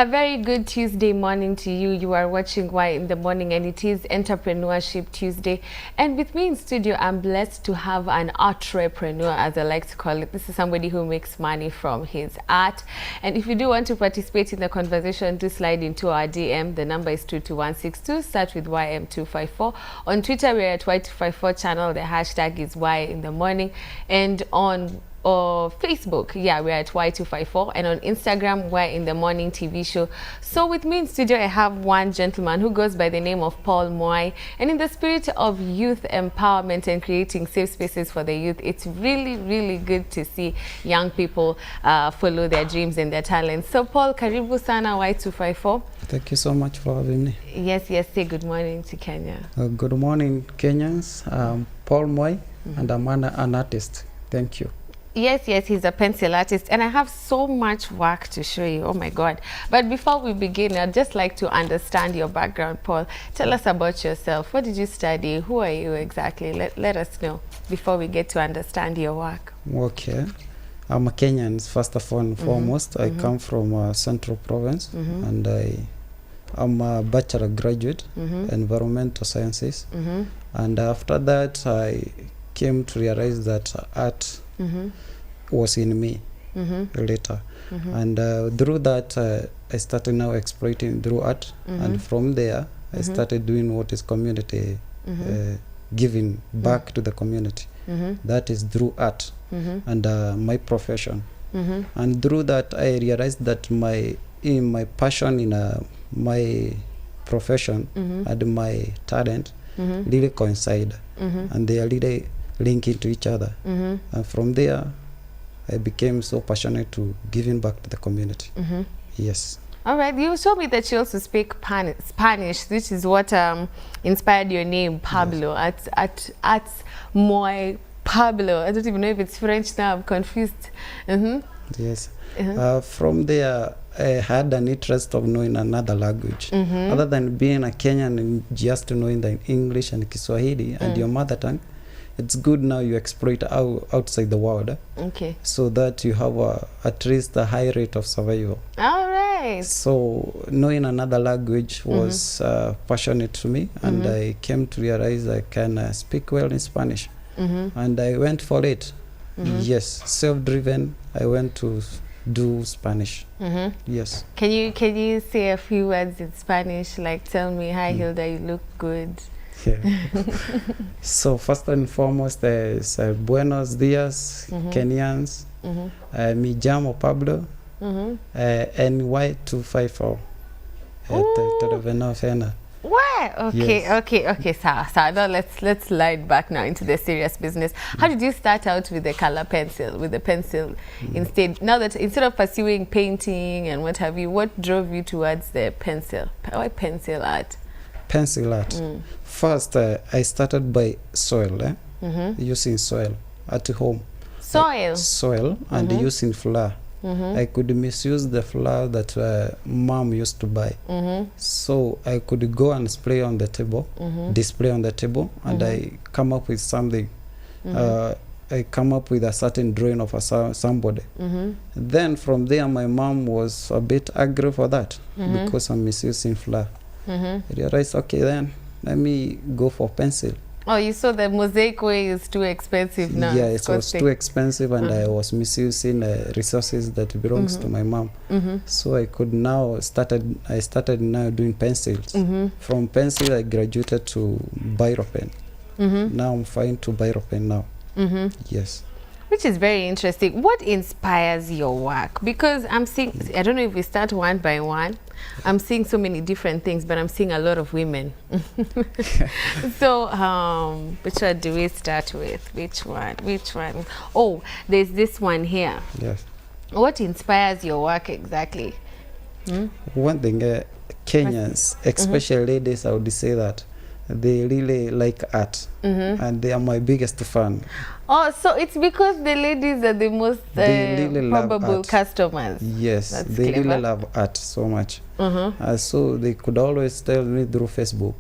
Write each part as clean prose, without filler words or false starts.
A very good Tuesday morning to you. You are watching Why in the Morning, and it is Entrepreneurship Tuesday. And with me in studio, I'm blessed to have an entrepreneur, as I like to call it. This is somebody who makes money from his art. And if you do want to participate in the conversation, do slide into our DM. The number is 22162. Start with YM254. On Twitter, we're at Y254 channel. The hashtag is Why in the Morning. And on Facebook, yeah, we're at Y254, and on Instagram, we're in the Morning TV show. So with me in studio, I have one gentleman who goes by the name of Paul Mwai, and in the spirit of youth empowerment and creating safe spaces for the youth, it's really good to see young people follow their dreams and their talents. So Paul, karibu sana Y254. Thank you so much for having me. Yes, say good morning to Kenya. Good morning, Kenyans. Paul Mwai, and I'm an artist. Thank you. Yes, he's a pencil artist, and I have so much work to show you. Oh my God. But before we begin, I'd just like to understand your background, Paul. Tell us about yourself. What did you study? Who are you exactly? Let us know before we get to understand your work. Okay. I'm a Kenyan, first of all and foremost. I come from Central Province, and I'm a bachelor graduate, environmental sciences. And after that, I came to realize that art was in me later, and through that I started now exploiting through art, and from there I started doing what is community giving back to the community. That is through art and my profession, and through that I realized that my passion in my profession and my talent really coincide, and they are really linking to each other, and from there I became so passionate to giving back to the community. Yes. All right, you showed me that you also speak Spanish, which is what inspired your name, Pablo. Yes. At Mwai Pablo. I don't even know if it's French now. I'm confused. Yes. From there I had an interest of knowing another language other than being a Kenyan and just knowing the English and Kiswahili and your mother tongue. It's good now you exploit outside the world, so that you have at least a high rate of survival. All right. So knowing another language was passionate to me, and I came to realize I can speak well in Spanish, and I went for it. Yes, self-driven. I went to do Spanish. Yes. Can you say a few words in Spanish? Like, tell me, hi Hilda, you look good. Yeah. So first and foremost is buenos dias, Kenyans. Me llamo Pablo, and Y254. What? Okay, yes. Okay. So now let's slide back now into the serious business. How did you start out with the color pencil, with the pencil instead? Now that instead of pursuing painting and what have you, what drove you towards the pencil? Why pencil art? Pencil art. First, I started by soil, using soil at home. Soil and using flour. I could misuse the flour that mom used to buy. So I could go and spray on the table, display on the table, and I come up with something. I come up with a certain drawing of somebody. Then from there, my mom was a bit angry for that because I'm misusing flour. I realized, okay, then let me go for pencil. Oh, you saw the mosaic way is too expensive now. Yeah, it was too expensive, and I was misusing resources that belongs to my mom. So I could now I started now doing pencils. From pencil, I graduated to biro pen. Now I'm fine to biro pen now. Yes. Which is very interesting. What inspires your work? Because I'm seeing, I don't know if we start one by one. I'm seeing so many different things, but I'm seeing a lot of women. So, which one do we start with? Which one? Oh, there's this one here. Yes. What inspires your work exactly? One thing, Kenyans, especially ladies, I would say that they really like art, and they are my biggest fan. Oh, so it's because the ladies are the most really probable customers. Yes, that's they clever. really love art so much. So they could always tell me through Facebook,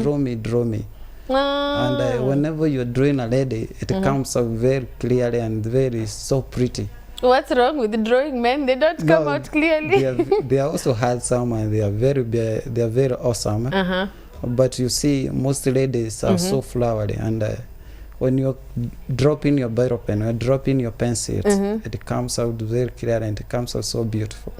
draw me. And whenever you're drawing a lady, it comes out very clearly and very so pretty. What's wrong with drawing men? They don't come No, out clearly. they are also handsome and they are very awesome. Uh-huh. But you see, most ladies are so flowery, and when you're dropping your biro pen or dropping your pencil, it comes out very clear and it comes out so beautiful.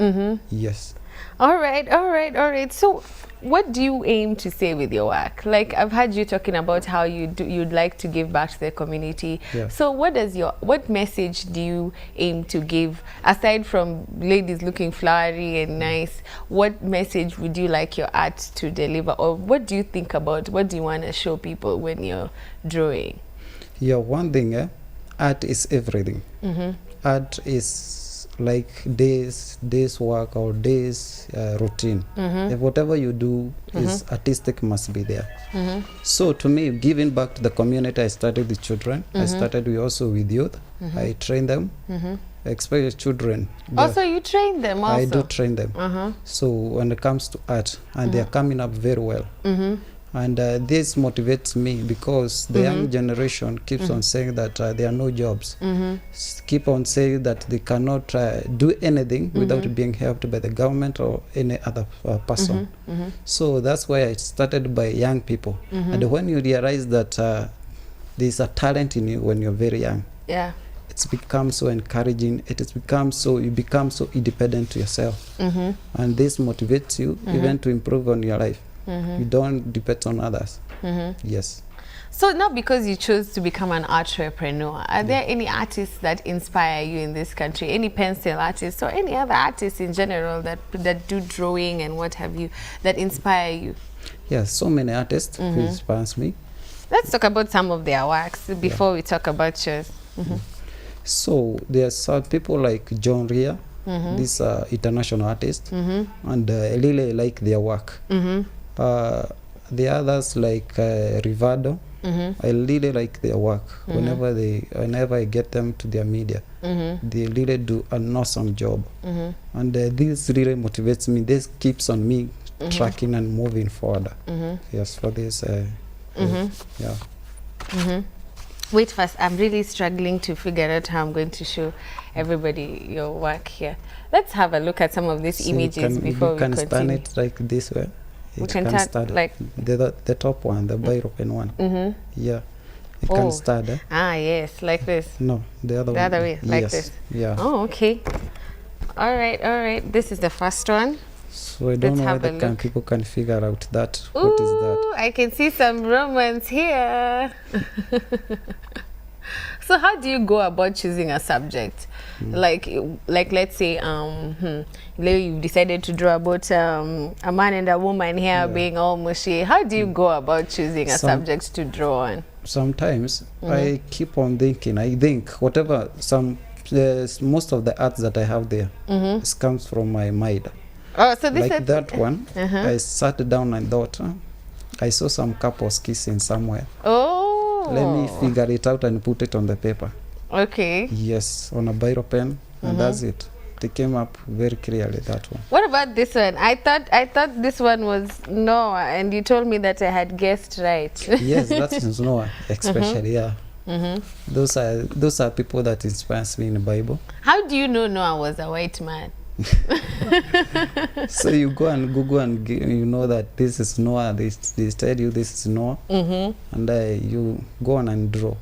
Yes. All right. So what do you aim to say with your work? Like, I've heard you talking about how you'd like to give back to the community. Yes. So what message do you aim to give, aside from ladies looking flowery and nice? What message would you like your art to deliver, or what do you think about, what do you want to show people when you're drawing? Yeah, one thing, art is everything. Art is like days work or days routine. If whatever you do is artistic, must be there. So to me, giving back to the community, I started with children. I started also with youth. I train them, especially children. Also, you train them also? I do train them. So when it comes to art, and they are coming up very well. And this motivates me because the young generation keeps on saying that there are no jobs. Keep on saying that they cannot do anything without being helped by the government or any other person. So that's why I started by young people. And when you realize that there's a talent in you when you're very young, it's become so encouraging. You become so independent to yourself. And this motivates you even to improve on your life. You don't depend on others. Yes. So now, because you chose to become an entrepreneur, are there any artists that inspire you in this country? Any pencil artists or any other artists in general that do drawing and what have you, that inspire you? Yes, so many artists who inspires me. Let's talk about some of their works before we talk about yours. So there's some people like John Ria, this international artist, and I really like their work. The others like Rivado, I really like their work. Whenever I get them to their media, they really do an awesome job. And this really motivates me. This keeps on me tracking and moving forward. Yes, for this. Wait first, I'm really struggling to figure out how I'm going to show everybody your work here. Let's have a look at some of these images before we continue. You can stand it like this way. We can start like the top one, the biro pen one. Yeah, you can start. Ah, yes, like this. No, the other way, like this. Yeah. Oh, okay. All right. This is the first one. So I don't know whether people can figure out that. Ooh, what is that? I can see some romance here. So how do you go about choosing a subject? Like let's say you've decided to draw about a man and a woman here being all mushy. How do you go about choosing a subject to draw on? Sometimes I keep on thinking. I think whatever most of the arts that I have there comes from my mind. Oh, so this like that one. I sat down and thought, I saw some couples kissing somewhere. Oh. Let me figure it out and put it on the paper. Okay. Yes, on a biro pen, and that's it. It came up very clearly, that one. What about this one? I thought this one was Noah, and you told me that I had guessed right. Yes, that is Noah, especially, yeah. Those are people that inspires me in the Bible. How do you know Noah was a white man? So you go and Google and you know that this is Noah. They tell you this is Noah, and you go on and draw.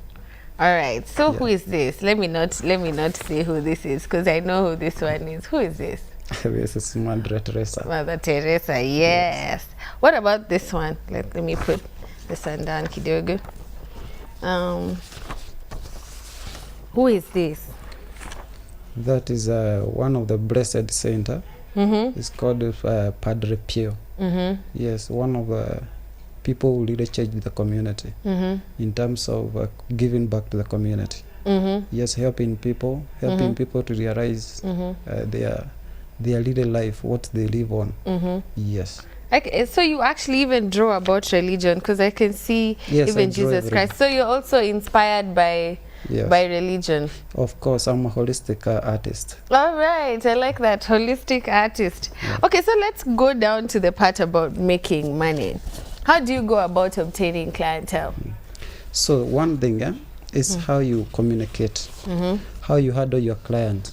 All right. So who is this? Let me not say who this is, because I know who this one is. Who is this? This is Mother Teresa. Mother Teresa. Yes. What about this one? Let me put this one down, kidogo. Who is this? That is one of the blessed saints. It's called Padre Pio. Yes, one of the people who really changed the community in terms of giving back to the community. Yes, helping people to realize their little life, what they live on. Yes. Okay, so you actually even draw about religion, because I can see even Jesus Christ. So you're also inspired by religion. Of course, I'm a holistic artist. All right, I like that, holistic artist. Okay, so let's go down to the part about making money. How do you go about obtaining clientele? So one thing is how you communicate, how you handle your client.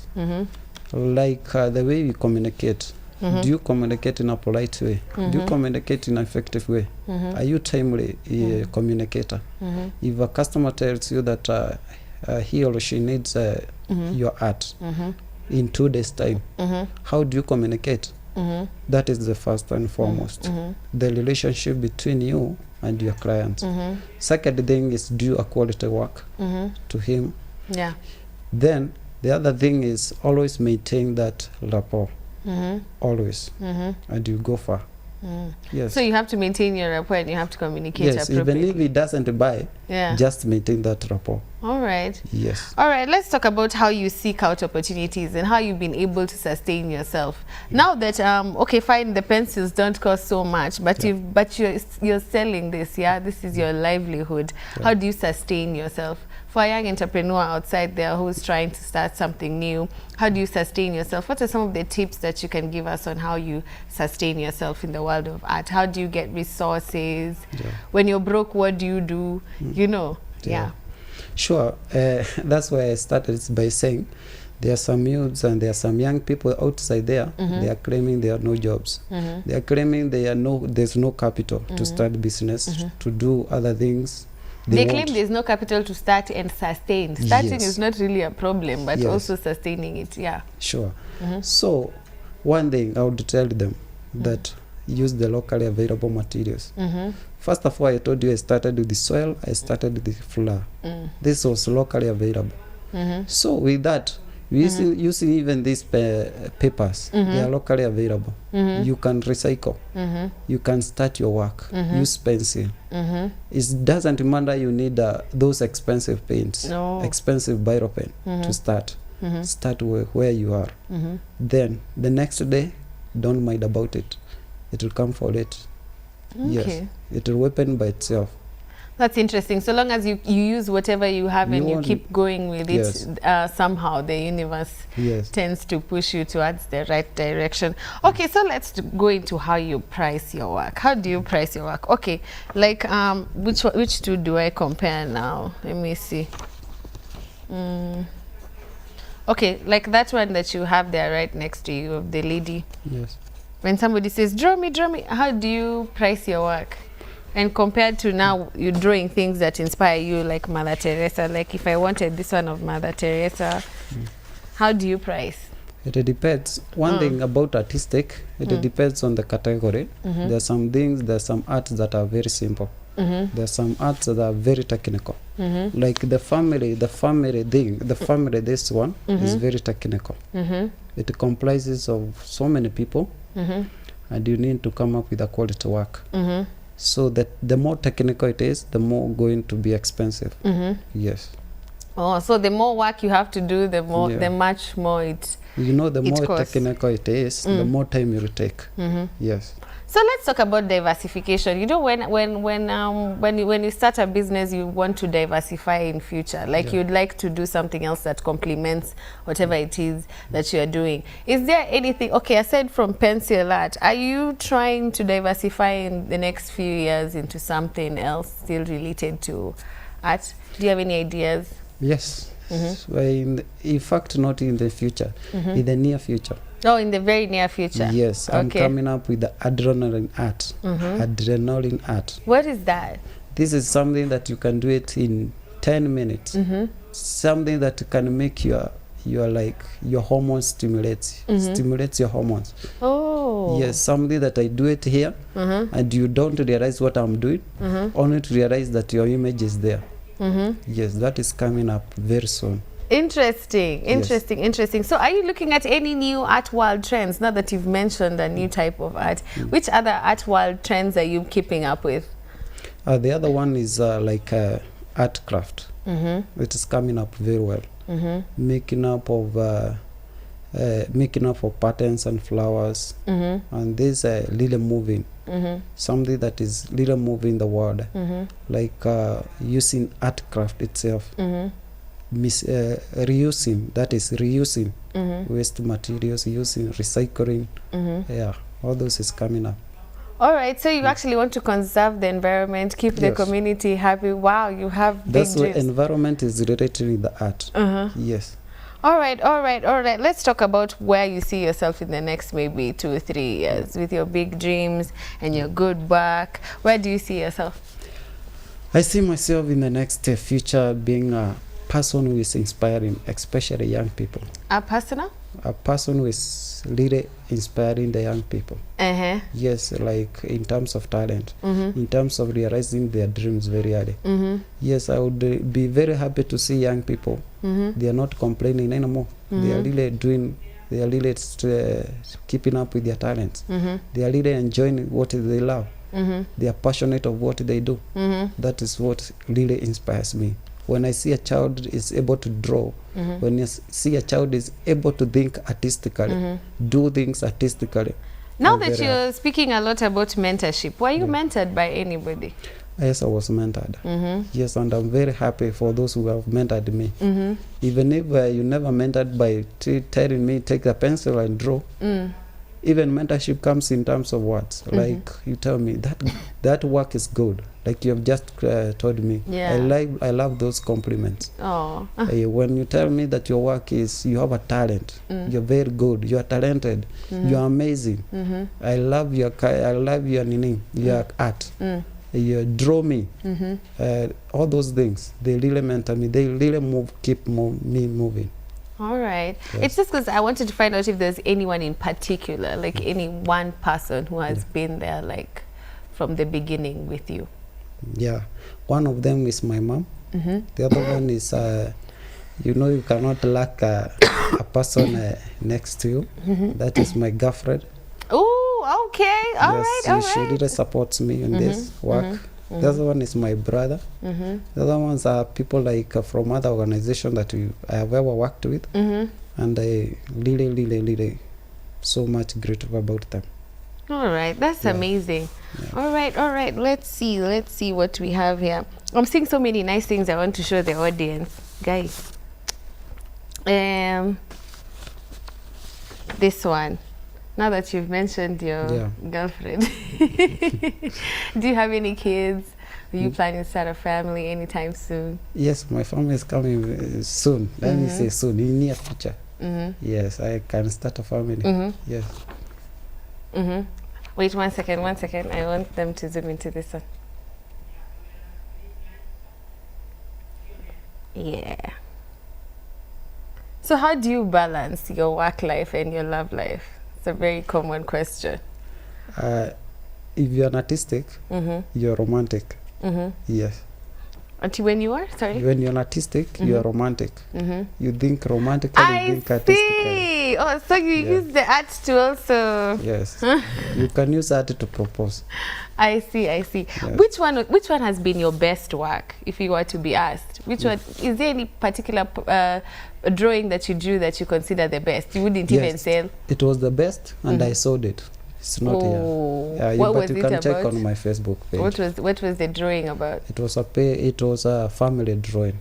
Like the way you communicate. Do you communicate in a polite way? Do you communicate in an effective way? Are you timely communicator? If a customer tells you that he or she needs your art in 2 days time, how do you communicate? That is the first and foremost. The relationship between you and your client. Second thing is, do a quality work to him. Yeah. Then the other thing is always maintain that rapport. Always. And you go far. Yes. So you have to maintain your rapport and you have to communicate appropriately. Even if he doesn't buy, just maintain that rapport. All right. Yes. All right, let's talk about how you seek out opportunities and how you've been able to sustain yourself. Now that okay, fine, the pencils don't cost so much, but you're selling this, this is your livelihood. How do you sustain yourself? For a young entrepreneur outside there who's trying to start something new, how do you sustain yourself? What are some of the tips that you can give us on how you sustain yourself in the world of art? How do you get resources? When you're broke, what do you do? You know, Sure. That's why I started by saying there are some youths and there are some young people outside there. They are claiming there are no jobs. They are claiming there's no capital to start business, to do other things. They claim there's no capital to start and sustain. Starting is not really a problem, but also sustaining it, Sure. So one thing I would tell them that use the locally available materials. First of all, I told you I started with the soil, I started with the flour. This was locally available. So with that, using even these papers, they are locally available. You can recycle. You can start your work. Use pencil. It doesn't matter you need those expensive paints, expensive biro pen to start. Start where you are. Then the next day, don't mind about it. It will come for it. Yes, it will happen by itself. That's interesting. So long as you use whatever you have and you keep going with it, somehow the universe tends to push you towards the right direction. Okay, so let's go into how you price your work. How do you price your work? Okay, like which two do I compare now? Let me see. Okay, like that one that you have there right next to you of the lady. Yes. When somebody says, draw me, how do you price your work? And compared to now, you're drawing things that inspire you, like Mother Teresa. Like if I wanted this one of Mother Teresa, how do you price? It depends. One thing about artistic, it depends on the category. There are some things, there are some arts that are very simple. There are some arts that are very technical. Like the family thing, this one is very technical. It comprises of so many people, and you need to come up with a quality work. So that the more technical it is, the more going to be expensive. Yes. Oh, so the more work you have to do, the much more it. The more technical it is, the more time it will take. Yes. So let's talk about diversification. You know, when you start a business, you want to diversify in future. Like you'd like to do something else that complements whatever it is that you're doing. Is there anything, okay, aside from pencil art, are you trying to diversify in the next few years into something else still related to art? Do you have any ideas? Yes. In fact, not in the future, in the near future. Oh, in the very near future? Yes, I'm coming up with the adrenaline art. Adrenaline art. What is that? This is something that you can do it in 10 minutes. Something that can make your hormones stimulates your hormones. Oh. Yes, something that I do it here, and you don't realize what I'm doing, only to realize that your image is there. Yes, that is coming up very soon. Interesting. So are you looking at any new art world trends now that you've mentioned a new type of art? Which other art world trends are you keeping up with? The other one is like art craft. It is coming up very well. Making up of patterns and flowers, and this little moving. Something that is little moving the world, like using art craft itself, reusing, that is reusing waste materials, using recycling. All those is coming up. All right, so you actually want to conserve the environment, keep the community happy. Wow, you have big dreams. That's why environment is related with the art. Yes. All right, all right, all right. Let's talk about where you see yourself in the next maybe 2 or 3 years with your big dreams and your good work. Where do you see yourself? I see myself in the next future being a person who is inspiring, especially young people. A personal? A person who is really inspiring the young people. Yes, like in terms of talent, in terms of realizing their dreams very early. Yes, I would be very happy to see young people. They are not complaining anymore. They are really doing, they are really keeping up with their talents. They are really enjoying what they love. They are passionate of what they do. That is what really inspires me. When I see a child is able to draw, when I see a child is able to think artistically, do things artistically. Now that you're speaking a lot about mentorship, were you mentored by anybody? Yes, I was mentored. Yes, and I'm very happy for those who have mentored me. Even if you never mentored by telling me, take a pencil and draw. Even mentorship comes in terms of words. Like you tell me that work is good. Like you have just told me. I love those compliments. Oh. When you tell me that your work is, you have a talent. You're very good. You are talented. You are amazing. I love your your art. You draw me. All those things, they really mentor me. They really keep me moving. All right. Yes. It's just because I wanted to find out if there's anyone in particular, like any one person who has been there, like from the beginning with you. Yeah, one of them is my mom. The other one is, you know, you cannot lack a person next to you. That is my girlfriend. Oh, okay. All right. She really supports me in this work. The other one is my brother. The other ones are people like from other organizations that I have ever worked with. And I really so much grateful about them. All right, that's amazing. All right, let's see what we have here. I'm seeing so many nice things I want to show the audience, guys. This one, now that you've mentioned your girlfriend, do you have any kids? Are you planning to start a family anytime soon? Yes, my family is coming soon. Let me say soon, in near future. Yes, I can start a family. Yes. Wait one second. I want them to zoom into this one. Yeah. So how do you balance your work life and your love life? It's a very common question. If you're an artistic, you're romantic. Yes. Until when you are? Sorry? When you're an artistic, you're romantic. You think romantically, you think artistically. Oh, so you use the art to also... Yes. You can use art to propose. I see. Yes. Which one has been your best work, if you were to be asked? Which one? Is there any particular drawing that you drew that you consider the best? You wouldn't even sell? It was the best, and I sold it. It's not here. What but was you it can about? check on my Facebook page. What was the drawing about? It was a family drawing.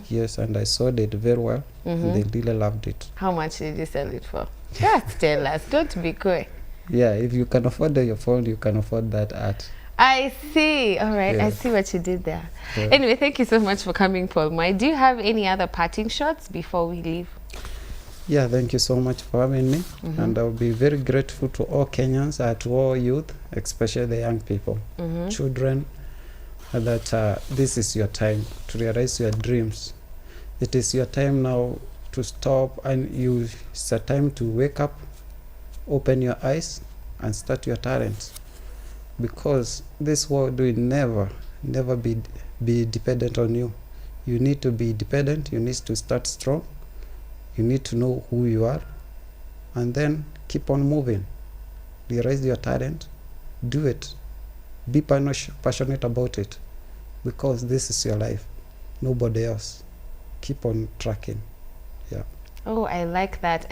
Yes, and I sold it very well. And they really loved it. How much did you sell it for? Just tell us. Don't be coy. Yeah, if you can afford your phone, you can afford that art. I see. All right. I see what you did there. Anyway, thank you so much for coming, Paul Mwai. Do you have any other parting shots before we leave? Yeah, thank you so much for having me. And I'll be very grateful to all Kenyans, to all youth, especially the young people, children, that this is your time to realize your dreams. It is your time now to stop, and it's a time to wake up, open your eyes, and start your talents. Because this world will never be dependent on you. You need to be dependent. You need to start strong. You need to know who you are, and then keep on moving. Realize your talent, do it, be passionate about it, because this is your life, nobody else. Keep on tracking. Oh, I like that.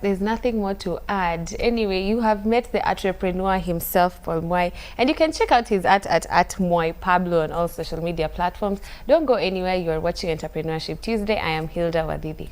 There's nothing more to add. Anyway, you have met the entrepreneur himself, Paul Mwai, and you can check out his art at Mwai Pablo on all social media platforms. Don't go anywhere. You are watching Entrepreneurship Tuesday. I am Hilda Wadidi.